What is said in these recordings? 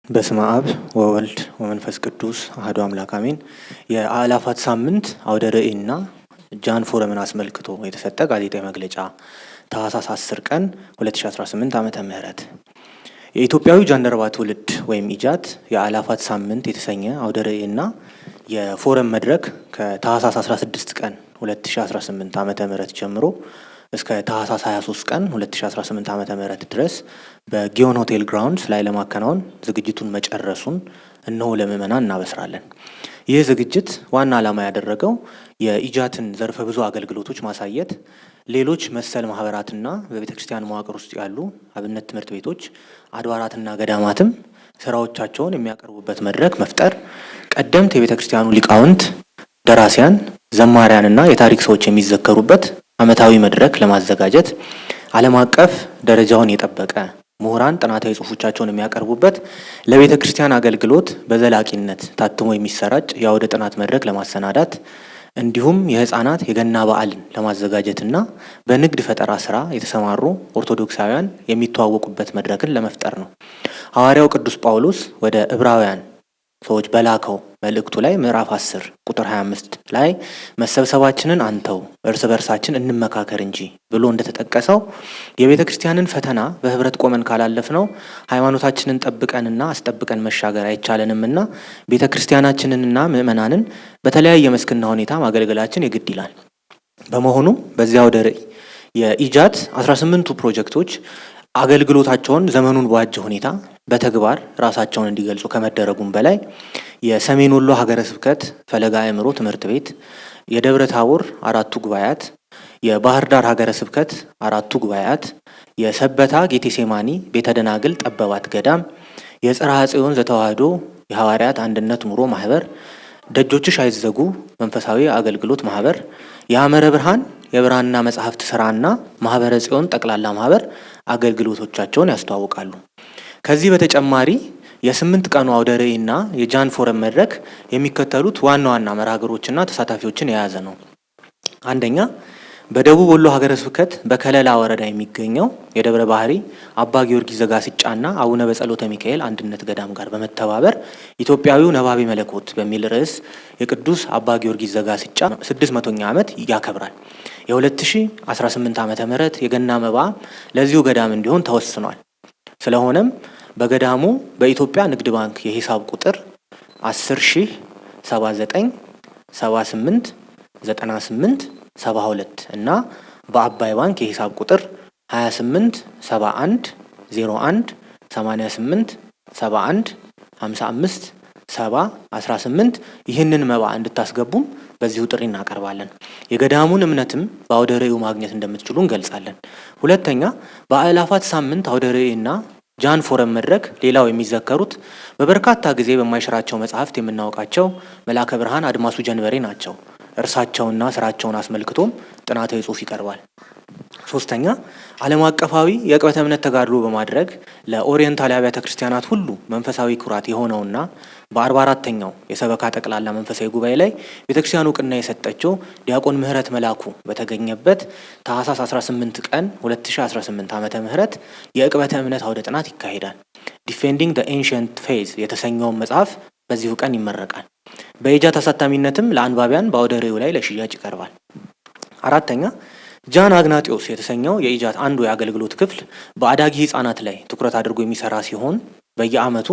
በስመ አብ ወወልድ ወመንፈስ ቅዱስ አሐዱ አምላክ አሜን። የአእላፋት ሳምንት አውደ ርዕይና ጃን ፎረምን አስመልክቶ የተሰጠ ጋዜጣዊ መግለጫ ታኅሳስ 10 ቀን 2018 ዓመተ ምህረት የኢትዮጵያዊ ጃንደረባ ትውልድ ወይም ኢጃት የአእላፋት ሳምንት የተሰኘ አውደ ርዕይና የፎረም መድረክ ከታኅሳስ 16 ቀን 2018 ዓመተ ምህረት ጀምሮ እስከ ታኅሳስ 23 ቀን 2018 ዓመተ ምህረት ድረስ በጊዮን ሆቴል ግራውንድስ ላይ ለማከናወን ዝግጅቱን መጨረሱን እነሆ ለምዕመናን እናበስራለን። ይህ ዝግጅት ዋና ዓላማ ያደረገው የኢጃትን ዘርፈ ብዙ አገልግሎቶች ማሳየት፣ ሌሎች መሰል ማህበራትና በቤተክርስቲያን መዋቅር ውስጥ ያሉ አብነት ትምህርት ቤቶች፣ አድባራትና ገዳማትም ስራዎቻቸውን የሚያቀርቡበት መድረክ መፍጠር፣ ቀደምት የቤተክርስቲያኑ ሊቃውንት፣ ደራሲያን፣ ዘማሪያንና የታሪክ ሰዎች የሚዘከሩበት ዓመታዊ መድረክ ለማዘጋጀት፣ ዓለም አቀፍ ደረጃውን የጠበቀ ምሁራን ጥናታዊ ጽሑፎቻቸውን የሚያቀርቡበት ለቤተ ክርስቲያን አገልግሎት በዘላቂነት ታትሞ የሚሰራጭ የአውደ ጥናት መድረክ ለማሰናዳት እንዲሁም የህፃናት የገና በዓልን ለማዘጋጀትና በንግድ ፈጠራ ስራ የተሰማሩ ኦርቶዶክሳውያን የሚተዋወቁበት መድረክን ለመፍጠር ነው። ሐዋርያው ቅዱስ ጳውሎስ ወደ ዕብራውያን ሰዎች በላከው መልእክቱ ላይ ምዕራፍ 10 ቁጥር 25 ላይ መሰብሰባችንን አንተው እርስ በርሳችን እንመካከር እንጂ ብሎ እንደተጠቀሰው የቤተ ክርስቲያንን ፈተና በህብረት ቆመን ካላለፍነው ሃይማኖታችንን ጠብቀንና አስጠብቀን መሻገር አይቻለንምና ቤተ ክርስቲያናችንንና ምዕመናንን በተለያየ መስክና ሁኔታ ማገልገላችን የግድ ይላል። በመሆኑ በዚያው አውደ ርዕይ የኢጃት 18ቱ ፕሮጀክቶች አገልግሎታቸውን ዘመኑን በዋጀ ሁኔታ በተግባር ራሳቸውን እንዲገልጹ ከመደረጉም በላይ የሰሜን ወሎ ሀገረ ስብከት ፈለጋ አእምሮ ትምህርት ቤት፣ የደብረ ታቦር 4ቱ ጉባኤያት፣ የባህር ዳር ሀገረ ስብከት 4ቱ ጉባኤያት፣ የሰበታ ጌቴሴማኒ ቤተ ደናግል ጠበባት ገዳም፣ የጽርሐ ጽዮን ዘተዋሕዶ የሐዋርያት አንድነት ኑሮ ማህበር፣ ደጆችሽ አይዘጉ መንፈሳዊ አገልግሎት ማህበር፣ የሐመረ ብርሃን የብራና መጽሐፍት ስራና ማህበረ ጽዮን ጠቅላላ ማህበር አገልግሎቶቻቸውን ያስተዋውቃሉ። ከዚህ በተጨማሪ የ8 ቀኑ አውደ ርዕይና የጃን ፎረም መድረክ የሚከተሉት ዋና ዋና መርሃግብሮችና ተሳታፊዎችን የያዘ ነው። አንደኛ፣ በደቡብ ወሎ ሀገረ ስብከት በከለላ ወረዳ የሚገኘው የደብረ ባህሪ አባ ጊዮርጊስ ዘጋስጫና አቡነ በጸሎተ ሚካኤል አንድነት ገዳም ጋር በመተባበር ኢትዮጵያዊው ነባቤ መለኮት በሚል ርዕስ የቅዱስ አባ ጊዮርጊስ ዘጋስጫ 600ኛ ዓመት ያከብራል። የ2018 ዓመተ ምህረት የገና መባ ለዚሁ ገዳም እንዲሆን ተወስኗል። ስለሆነም በገዳሙ በኢትዮጵያ ንግድ ባንክ የሂሳብ ቁጥር 10,079 78 98 72 እና በአባይ ባንክ የሂሳብ ቁጥር 28 71 01 88 71 55 70 18 ይህንን መባ እንድታስገቡም በዚሁ ጥሪ እናቀርባለን። የገዳሙን እምነትም በአውደ ርዕዩ ማግኘት እንደምትችሉ እንገልጻለን። ሁለተኛ፣ በአእላፋት ሳምንት አውደ ርዕይና ጃን ፎረም መድረክ ሌላው የሚዘከሩት በበርካታ ጊዜ በማይሽራቸው መጽሐፍት የምናውቃቸው መላከ ብርሃን አድማሱ ጀንበሬ ናቸው። እርሳቸውና ስራቸውን አስመልክቶም ጥናታዊ ጽሑፍ ይቀርባል። ሶስተኛ፣ ዓለም አቀፋዊ የዕቅበተ እምነት ተጋድሎ በማድረግ ለኦሪየንታል አብያተ ክርስቲያናት ሁሉ መንፈሳዊ ኩራት የሆነውና በ44ኛው የሰበካ ጠቅላላ መንፈሳዊ ጉባኤ ላይ ቤተክርስቲያኑ እውቅና የሰጠችው ዲያቆን ምህረት መላኩ በተገኘበት ታኅሳስ 18 ቀን 2018 ዓመተ ምህረት የዕቅበተ እምነት አውደ ጥናት ይካሄዳል። ዲፌንዲንግ ዘ ኤንሸንት ፌዝ የተሰኘውን መጽሐፍ በዚሁ ቀን ይመረቃል። በኢጃት አሳታሚነትም ለአንባቢያን በአውደ ርዕዩ ላይ ለሽያጭ ይቀርባል። አራተኛ፣ ጃን አግናጢዮስ የተሰኘው የኢጃት አንዱ የአገልግሎት ክፍል በአዳጊ ህፃናት ላይ ትኩረት አድርጎ የሚሰራ ሲሆን በየዓመቱ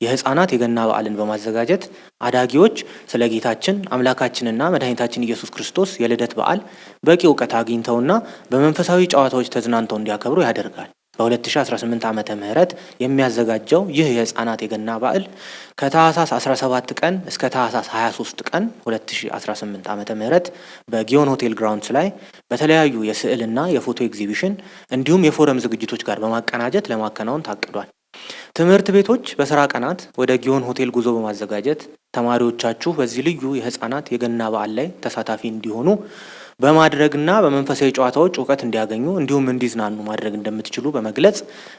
የህፃናት የገና በዓልን በማዘጋጀት አዳጊዎች ስለ ጌታችን አምላካችንና መድኃኒታችን ኢየሱስ ክርስቶስ የልደት በዓል በቂ እውቀት አግኝተውና በመንፈሳዊ ጨዋታዎች ተዝናንተው እንዲያከብሩ ያደርጋል። በ2018 ዓመተ ምህረት የሚያዘጋጀው ይህ የህፃናት የገና በዓል ከታኅሳስ 17 ቀን እስከ ታኅሳስ 23 ቀን 2018 ዓመተ ምህረት በጊዮን ሆቴል ግራውንድስ ላይ በተለያዩ የስዕልና የፎቶ ኤግዚቢሽን እንዲሁም የፎረም ዝግጅቶች ጋር በማቀናጀት ለማከናወን ታቅዷል። ትምህርት ቤቶች በስራ ቀናት ወደ ጊዮን ሆቴል ጉዞ በማዘጋጀት ተማሪዎቻችሁ በዚህ ልዩ የህፃናት የገና በዓል ላይ ተሳታፊ እንዲሆኑ በማድረግና በመንፈሳዊ ጨዋታዎች እውቀት እንዲያገኙ እንዲሁም እንዲዝናኑ ማድረግ እንደምትችሉ በመግለጽ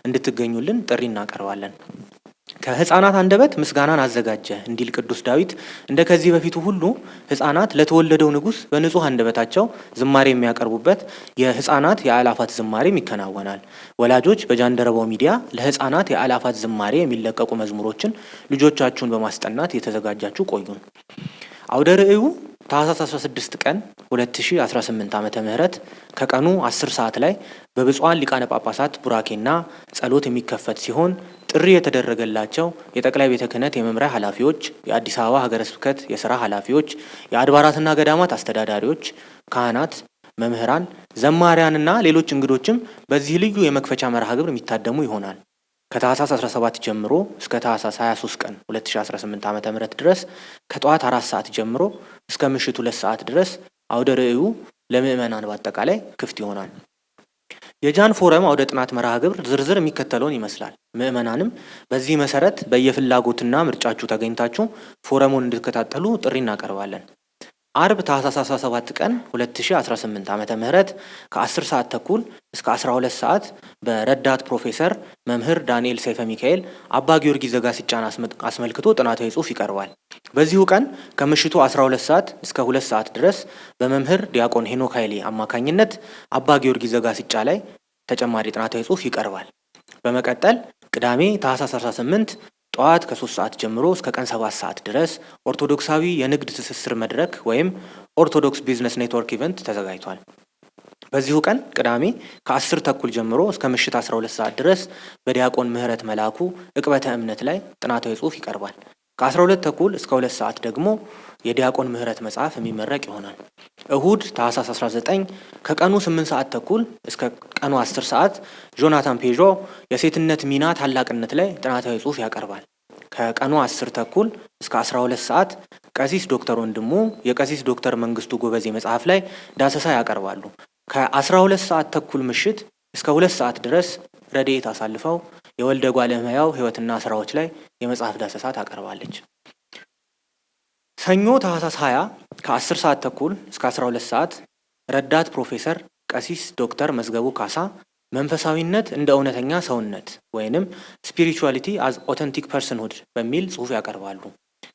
እንድትገኙልን ጥሪ እናቀርባለን። ከሕፃናት አንደበት ምስጋናን አዘጋጀ እንዲል ቅዱስ ዳዊት እንደ ከዚህ በፊቱ ሁሉ ሕፃናት ለተወለደው ንጉሥ በንጹህ አንደበታቸው ዝማሬ የሚያቀርቡበት የሕፃናት የአእላፋት ዝማሬም ይከናወናል። ወላጆች በጃንደረባው ሚዲያ ለሕፃናት የአእላፋት ዝማሬ የሚለቀቁ መዝሙሮችን ልጆቻችሁን በማስጠናት የተዘጋጃችሁ ቆዩን። አውደ ርዕዩ ታኅሳስ 16 ቀን 2018 ዓመተ ምህረት ከቀኑ 10 ሰዓት ላይ በብፁዓን ሊቃነ ጳጳሳት ቡራኬና ጸሎት የሚከፈት ሲሆን ጥሪ የተደረገላቸው የጠቅላይ ቤተ ክህነት የመምሪያ ኃላፊዎች፣ የአዲስ አበባ ሀገረ ስብከት የሥራ ኃላፊዎች፣ የአድባራትና ገዳማት አስተዳዳሪዎች፣ ካህናት፣ መምህራን፣ ዘማሪያንና ሌሎች እንግዶችም በዚህ ልዩ የመክፈቻ መርሃ ግብር የሚታደሙ ይሆናል። ከታኅሳስ 17 ጀምሮ እስከ ታኅሳስ 23 ቀን 2018 ዓመተ ምህረት ድረስ ከጠዋት 4 ሰዓት ጀምሮ እስከ ምሽቱ 2 ሰዓት ድረስ አውደ ርዕዩ ለምእመናን በአጠቃላይ ክፍት ይሆናል። የጃን ፎረም አውደ ጥናት መርሃ ግብር ዝርዝር የሚከተለውን ይመስላል። ምእመናንም በዚህ መሰረት በየፍላጎትና ምርጫችሁ ተገኝታችሁ ፎረሙን እንድትከታተሉ ጥሪ እናቀርባለን። አርብ ታኅሳስ 17 ቀን 2018 ዓመተ ምህረት ከ10 ሰዓት ተኩል እስከ 12 ሰዓት በረዳት ፕሮፌሰር መምህር ዳንኤል ሰይፈ ሚካኤል አባ ጊዮርጊስ ዘጋስጫን አስመልክቶ ጥናታዊ ጽሑፍ ይቀርባል። በዚሁ ቀን ከምሽቱ 12 ሰዓት እስከ 2 ሰዓት ድረስ በመምህር ዲያቆን ሄኖክ ኃይሌ አማካኝነት አባ ጊዮርጊስ ዘጋስጫ ላይ ተጨማሪ ጥናታዊ ጽሑፍ ይቀርባል። በመቀጠል ቅዳሜ ታኅሳስ 18 ጠዋት ከ3 ሰዓት ጀምሮ እስከ ቀን 7 ሰዓት ድረስ ኦርቶዶክሳዊ የንግድ ትስስር መድረክ ወይም ኦርቶዶክስ ቢዝነስ ኔትወርክ ኢቨንት ተዘጋጅቷል። በዚሁ ቀን ቅዳሜ ከ10 ተኩል ጀምሮ እስከ ምሽት 12 ሰዓት ድረስ በዲያቆን ምህረት መላኩ ዕቅበተ እምነት ላይ ጥናታዊ ጽሑፍ ይቀርባል። ከ12 ተኩል እስከ 2 ሰዓት ደግሞ የዲያቆን ምህረት መጽሐፍ የሚመረቅ ይሆናል። እሁድ ታኅሳስ 19 ከቀኑ 8 ሰዓት ተኩል እስከ ቀኑ 10 ሰዓት ጆናታን ፔዦ የሴትነት ሚና ታላቅነት ላይ ጥናታዊ ጽሑፍ ያቀርባል። ከቀኑ 10 ተኩል እስከ 12 ሰዓት ቀሲስ ዶክተር ወንድሙ የቀሲስ ዶክተር መንግስቱ ጎበዜ መጽሐፍ ላይ ዳሰሳ ያቀርባሉ። ከ12 ሰዓት ተኩል ምሽት እስከ 2 ሰዓት ድረስ ረድኤት አሳልፈው የወልደ እጓለ እመሕያው ሕይወትና ስራዎች ላይ የመጽሐፍ ዳሰሳ ታቀርባለች። ሰኞ ታኅሳስ 20 ከ10 ሰዓት ተኩል እስከ 12 ሰዓት ረዳት ፕሮፌሰር ቀሲስ ዶክተር መዝገቡ ካሳ መንፈሳዊነት እንደ እውነተኛ ሰውነት ወይንም ስፒሪቹዋሊቲ አዝ ኦተንቲክ ፐርሰንሁድ በሚል ጽሑፍ ያቀርባሉ።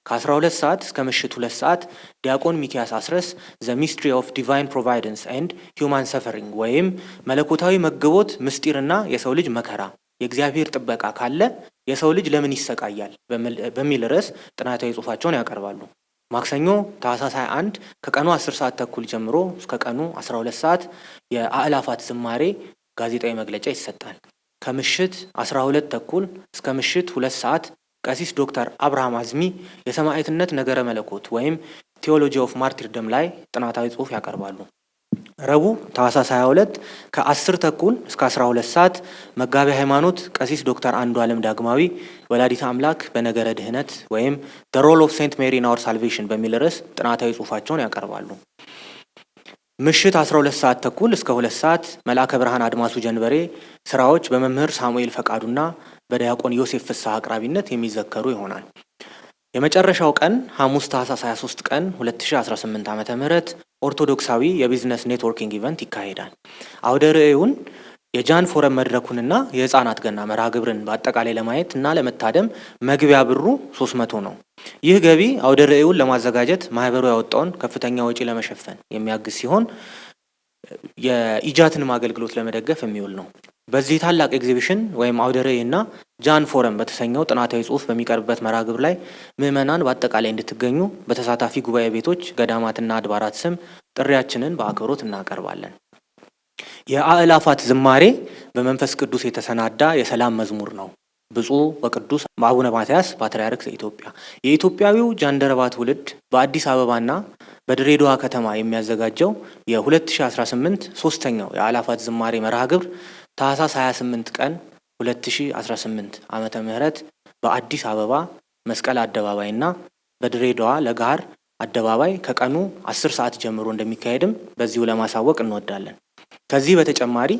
ከ12 ሰዓት እስከ ምሽት 2 ሰዓት ዲያቆን ሚኪያስ አስረስ ዘ ሚስትሪ ኦፍ ዲቫይን ፕሮቫይደንስ ኤንድ ሂውማን ሰፈሪንግ ወይም መለኮታዊ መግቦት ምስጢርና የሰው ልጅ መከራ የእግዚአብሔር ጥበቃ ካለ የሰው ልጅ ለምን ይሰቃያል በሚል ርዕስ ጥናታዊ ጽሑፋቸውን ያቀርባሉ። ማክሰኞ ታኅሳስ 21 ከቀኑ 10 ሰዓት ተኩል ጀምሮ እስከ ቀኑ 12 ሰዓት የአእላፋት ዝማሬ ጋዜጣዊ መግለጫ ይሰጣል። ከምሽት 12 ተኩል እስከ ምሽት 2 ሰዓት ቀሲስ ዶክተር አብርሃም አዝሚ የሰማዕትነት ነገረ መለኮት ወይም ቴዎሎጂ ኦፍ ማርቲርደም ላይ ጥናታዊ ጽሑፍ ያቀርባሉ። ረቡዕ ታኅሳስ 22 ከ10 ተኩል እስከ 12 ሰዓት መጋቢ ሃይማኖት ቀሲስ ዶክተር አንዱ ዓለም ዳግማዊ ወላዲተ አምላክ በነገረ ድህነት ወይም ዘ ሮል ኦፍ ሴንት ሜሪ ኢን አወር ሳልቬሽን በሚል ርዕስ ጥናታዊ ጽሑፋቸውን ያቀርባሉ። ምሽት 12 ሰዓት ተኩል እስከ 2 ሰዓት መልአከ ብርሃን አድማሱ ጀንበሬ ስራዎች በመምህር ሳሙኤል ፈቃዱና በዲያቆን ዮሴፍ ፍስሐ አቅራቢነት የሚዘከሩ ይሆናል። የመጨረሻው ቀን ሐሙስ ታኅሳስ 23 ቀን 2018 ዓመተ ምህረት ኦርቶዶክሳዊ የቢዝነስ ኔትወርኪንግ ኢቨንት ይካሄዳል። አውደ ርዕዩን የጃን ፎረም መድረኩንና የህፃናት ገና መርሃ ግብርን በአጠቃላይ ለማየት እና ለመታደም መግቢያ ብሩ 300 ነው። ይህ ገቢ አውደ ርዕዩን ለማዘጋጀት ማህበሩ ያወጣውን ከፍተኛ ወጪ ለመሸፈን የሚያግዝ ሲሆን የኢጃትንም አገልግሎት ለመደገፍ የሚውል ነው። በዚህ ታላቅ ኤግዚቢሽን ወይም አውደ ርዕይና ጃን ፎረም በተሰኘው ጥናታዊ ጽሑፍ በሚቀርብበት መርሃ ግብር ላይ ምዕመናን በአጠቃላይ እንድትገኙ በተሳታፊ ጉባኤ ቤቶች፣ ገዳማትና አድባራት ስም ጥሪያችንን በአክብሮት እናቀርባለን። የአእላፋት ዝማሬ በመንፈስ ቅዱስ የተሰናዳ የሰላም መዝሙር ነው። ብፁዕ ወቅዱስ አቡነ ማትያስ ፓትርያርክ ዘኢትዮጵያ የኢትዮጵያዊው ጃንደረባ ትውልድ በአዲስ አበባና በድሬዳዋ ከተማ የሚያዘጋጀው የ2018 ሶስተኛው የአእላፋት ዝማሬ መርሃ ግብር ታኅሳስ 28 ቀን 2018 ዓመተ ምህረት በአዲስ አበባ መስቀል አደባባይና በድሬዳዋ ለጋር አደባባይ ከቀኑ 10 ሰዓት ጀምሮ እንደሚካሄድም በዚሁ ለማሳወቅ እንወዳለን። ከዚህ በተጨማሪ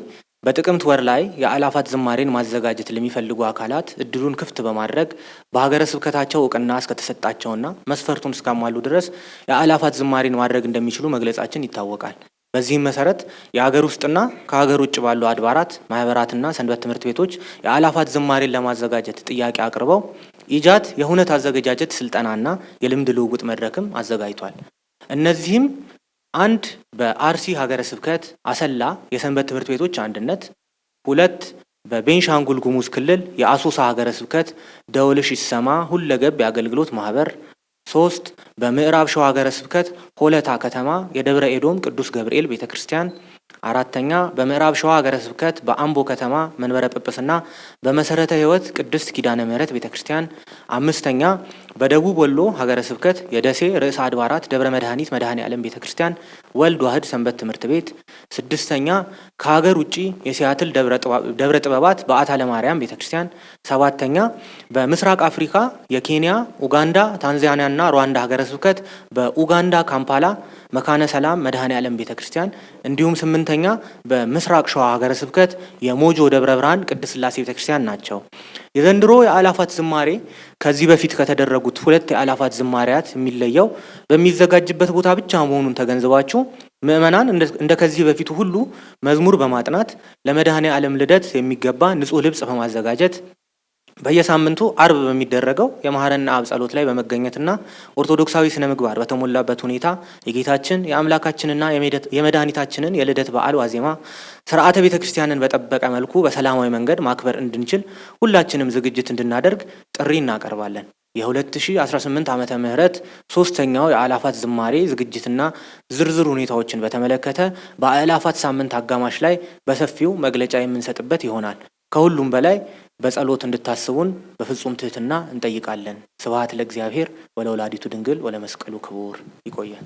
በጥቅምት ወር ላይ የአእላፋት ዝማሬን ማዘጋጀት ለሚፈልጉ አካላት እድሉን ክፍት በማድረግ በሀገረ ስብከታቸው እውቅና እስከተሰጣቸውና መስፈርቱን እስካሟሉ ድረስ የአእላፋት ዝማሬን ማድረግ እንደሚችሉ መግለጻችን ይታወቃል። በዚህም መሰረት የሀገር ውስጥና ከሀገር ውጭ ባሉ አድባራት፣ ማህበራትና ሰንበት ትምህርት ቤቶች የአእላፋት ዝማሬን ለማዘጋጀት ጥያቄ አቅርበው ኢጃት የሁነት አዘገጃጀት ስልጠናና የልምድ ልውውጥ መድረክም አዘጋጅቷል። እነዚህም አንድ በአርሲ ሀገረ ስብከት አሰላ የሰንበት ትምህርት ቤቶች አንድነት፣ ሁለት በቤንሻንጉል ጉሙዝ ክልል የአሶሳ ሀገረ ስብከት ደወልሽ ይሰማ ሁለገብ የአገልግሎት ማህበር፣ ሶስት በምዕራብ ሸዋ ሀገረ ስብከት ሆለታ ከተማ የደብረ ኤዶም ቅዱስ ገብርኤል ቤተክርስቲያን፣ አራተኛ በምዕራብ ሸዋ ሀገረ ስብከት በአምቦ ከተማ መንበረ ጵጵስና በመሰረተ ሕይወት ቅድስት ኪዳነ ምሕረት ቤተክርስቲያን፣ አምስተኛ በደቡብ ወሎ ሀገረ ስብከት የደሴ ርዕሰ አድባራት ደብረ መድኃኒት መድኃኔ ዓለም ቤተክርስቲያን ወልድ ዋህድ ሰንበት ትምህርት ቤት፣ ስድስተኛ ከሀገር ውጪ የሲያትል ደብረ ጥበባት በዓታ ለማርያም ቤተክርስቲያን፣ ሰባተኛ በምስራቅ አፍሪካ የኬንያ፣ ኡጋንዳ፣ ታንዛኒያና ሩዋንዳ ሀገረ ስብከት በኡጋንዳ ካምፓላ መካነ ሰላም መድኃኔ ዓለም ቤተክርስቲያን እንዲሁም ስምንተኛ በምስራቅ ሸዋ ሀገረ ስብከት የሞጆ ደብረ ብርሃን ቅድስት ሥላሴ ቤተክርስቲያን ናቸው። የዘንድሮ የአእላፋት ዝማሬ ከዚህ በፊት ከተደረጉት ሁለት የአእላፋት ዝማሬያት የሚለየው በሚዘጋጅበት ቦታ ብቻ መሆኑን ተገንዝባችሁ ምእመናን እንደ ከዚህ በፊቱ ሁሉ መዝሙር በማጥናት ለመድኃኔ ዓለም ልደት የሚገባ ንጹህ ልብስ በማዘጋጀት በየሳምንቱ አርብ በሚደረገው የማህረና አብ ጸሎት ላይ በመገኘትና ኦርቶዶክሳዊ ስነ ምግባር በተሞላበት ሁኔታ የጌታችን የአምላካችንና የመድኃኒታችንን የልደት በዓል ዋዜማ ስርዓተ ቤተክርስቲያንን በጠበቀ መልኩ በሰላማዊ መንገድ ማክበር እንድንችል ሁላችንም ዝግጅት እንድናደርግ ጥሪ እናቀርባለን። የ2018 ዓመተ ምህረት ሶስተኛው የአእላፋት ዝማሬ ዝግጅትና ዝርዝር ሁኔታዎችን በተመለከተ በአእላፋት ሳምንት አጋማሽ ላይ በሰፊው መግለጫ የምንሰጥበት ይሆናል። ከሁሉም በላይ በጸሎት እንድታስቡን በፍጹም ትህትና እንጠይቃለን። ስብሐት ለእግዚአብሔር ወለወላዲቱ ድንግል ወለመስቀሉ ክቡር። ይቆያል።